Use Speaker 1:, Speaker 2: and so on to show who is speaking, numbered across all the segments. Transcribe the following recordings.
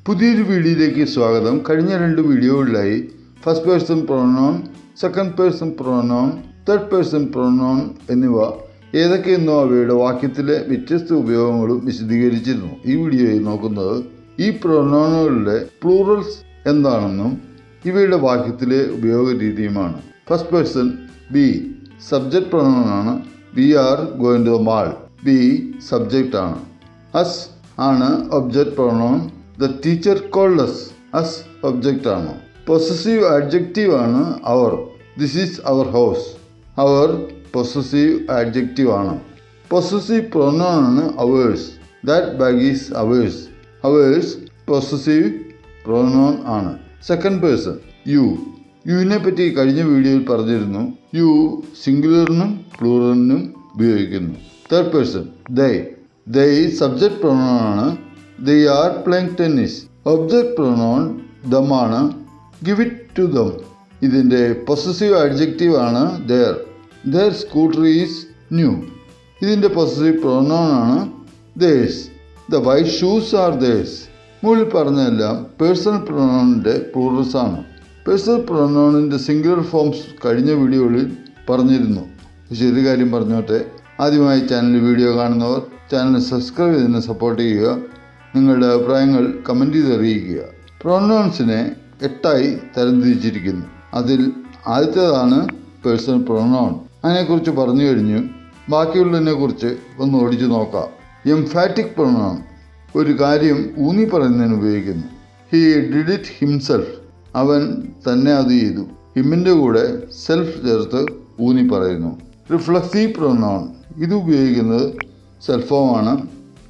Speaker 1: പുതിയൊരു വീഡിയോയിലേക്ക് സ്വാഗതം. കഴിഞ്ഞ 2 വീഡിയോകളിലായി first person pronoun, second person pronoun, third person pronoun എന്നിവ ഏതൊക്കെയെന്നോ അവയുടെ വാക്യത്തിലെ വ്യത്യസ്ത ഉപയോഗങ്ങളും വിശദീകരിച്ചിരുന്നു. ഈ വീഡിയോയിൽ നോക്കുന്നത് ഈ പ്രൊനൗണുകളുടെ പ്ലൂറൽസ് എന്താണെന്നും ഇവയുടെ വാക്യത്തിലെ ഉപയോഗ രീതിയുമാണ്. First person we subject pronoun ആണ്. We are going to the mall. We subject ആണ്. അസ് ആണ് object pronoun. The teacher called us. Us object ആണ്. പൊസസീവ് ആഡ്ജക്റ്റീവ് ആണ് our. This is our house. Our possessive adjective ആണ്. Possessive pronoun ആണ് ours. That bag is ours. Ours possessive pronoun ആണ്. Second person you. യുവിനെ പറ്റി കഴിഞ്ഞ വീഡിയോയിൽ പറഞ്ഞിരുന്നു. യു സിംഗുലറിനും പ്ലൂറലിനും ഉപയോഗിക്കുന്നു. തേർഡ് പേഴ്സൺ ദേ. ദേ സബ്ജക്റ്റ് പ്രൊനൗൺ ആണ്. They are playing tennis. Object pronoun them ആണ്. Give it to them. ഇതിൻ്റെ പൊസസീവ് ആഡ്ജക്റ്റീവ് ആണ് their. Their scooter is new. ഇതിൻ്റെ പൊസസീവ് പ്രൊനൗൺ ആണ് theirs. The white shoes are theirs. മുകളിൽ പറഞ്ഞതെല്ലാം പേഴ്സണൽ പ്രൊനൗണിൻ്റെ plurals ആണ്. പേഴ്സണൽ പ്രൊനൗണിൻ്റെ സിംഗുലർ ഫോംസ് കഴിഞ്ഞ വീഡിയോകളിൽ പറഞ്ഞിരുന്നു. ചെറിയ കാര്യം പറഞ്ഞോട്ടെ. ആദ്യമായി ചാനൽ വീഡിയോ കാണുന്നവർ ചാനൽ സബ്സ്ക്രൈബ് ചെയ്തതിനെ സപ്പോർട്ട് ചെയ്യുക. നിങ്ങളുടെ അഭിപ്രായങ്ങൾ കമൻറ്റ് ചെയ്ത് അറിയിക്കുക. പ്രൊനൗൺസിനെ 8ആയി തരംതിരിച്ചിരിക്കുന്നു. അതിൽ ആദ്യത്തേതാണ് പേഴ്സണൽ പ്രൊനൗൺ. അതിനെക്കുറിച്ച് പറഞ്ഞു കഴിഞ്ഞു. ബാക്കിയുള്ളതിനെക്കുറിച്ച് ഒന്ന് ഓടിച്ചു നോക്കാം. എംഫാറ്റിക് പ്രൊനൗൺ ഒരു കാര്യം ഊന്നി പറയുന്നതിന് ഉപയോഗിക്കുന്നു. He did it himself. അവൻ തന്നെ അത് ചെയ്തു. ഹിമ്മിൻ്റെ കൂടെ സെൽഫ് ചേർത്ത് ഊന്നി പറയുന്നു. റിഫ്ലക്സീവ് പ്രൊനൗൺ ഇത് ഉപയോഗിക്കുന്നത് സെൽഫ് ഫോമാണ്.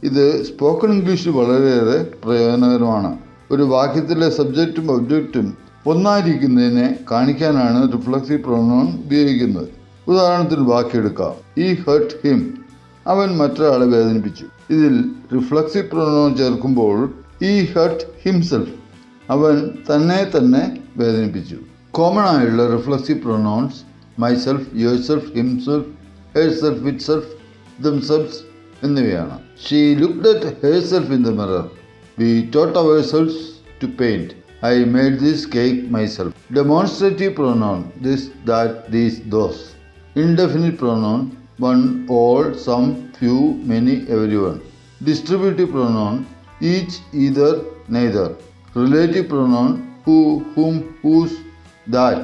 Speaker 1: ഇത് സ്പോക്കൺ ഇംഗ്ലീഷിൽ വളരെയേറെ പ്രയോജനകരമാണ്. ഒരു വാക്യത്തിലെ സബ്ജക്റ്റും ഒബ്ജക്റ്റും ഒന്നായിരിക്കുന്നതിനെ കാണിക്കാനാണ് റിഫ്ലക്സീവ് പ്രൊനൗൺ ഉപയോഗിക്കുന്നത്. ഉദാഹരണത്തിന് വാക്യെടുക്കാം. ഈ ഹർട്ട് ഹിം. അവൻ മറ്റൊരാളെ വേദനിപ്പിച്ചു. ഇതിൽ റിഫ്ലക്സീവ് പ്രൊനൗൺ ചേർക്കുമ്പോൾ ഈ ഹർട്ട് ഹിംസെൽഫ്. അവൻ തന്നെ വേദനിപ്പിച്ചു. കോമൺ ആയുള്ള reflexive pronouns myself, yourself, himself, herself, itself, themselves എന്നിവയാണ്. She looked at herself in the mirror. We taught ourselves to paint. I made this cake myself. Demonstrative pronoun this, that, these, those. Indefinite pronoun one, all, some, few, many, everyone. Distributive pronoun each, either, neither. Relative pronoun who, whom, whose, that.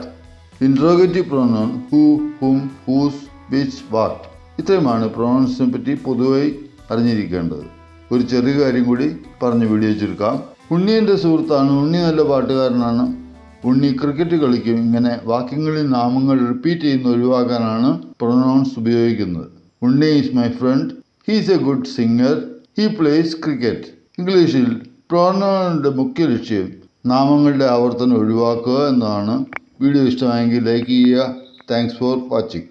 Speaker 1: Interrogative pronoun who, whom, whose, which, what. ഇത്രയുമാണ് പ്രൊനൗൺസിനെ പറ്റി പൊതുവായി അറിഞ്ഞിരിക്കേണ്ടത്. ഒരു ചെറിയ കാര്യം കൂടി പറഞ്ഞ് video ചുരുക്കാം. ഉണ്ണി എൻ്റെ സുഹൃത്താണ്. ഉണ്ണി നല്ല പാട്ടുകാരനാണ്. ഉണ്ണി ക്രിക്കറ്റ് കളിക്കും. ഇങ്ങനെ വാക്യങ്ങളിൽ നാമങ്ങൾ റിപ്പീറ്റ് ചെയ്യുന്ന ഒഴിവാക്കാനാണ് പ്രൊനൗൺസ് ഉപയോഗിക്കുന്നത്. Unni is my friend. He is a good singer. He plays cricket. ഇംഗ്ലീഷിൽ പ്രൊനൗണിൻ്റെ മുഖ്യ ലക്ഷ്യം നാമങ്ങളുടെ ആവർത്തനം ഒഴിവാക്കുക എന്നതാണ്. വീഡിയോ ഇഷ്ടമായെങ്കിൽ ലൈക്ക് ചെയ്യുക. Thanks for watching.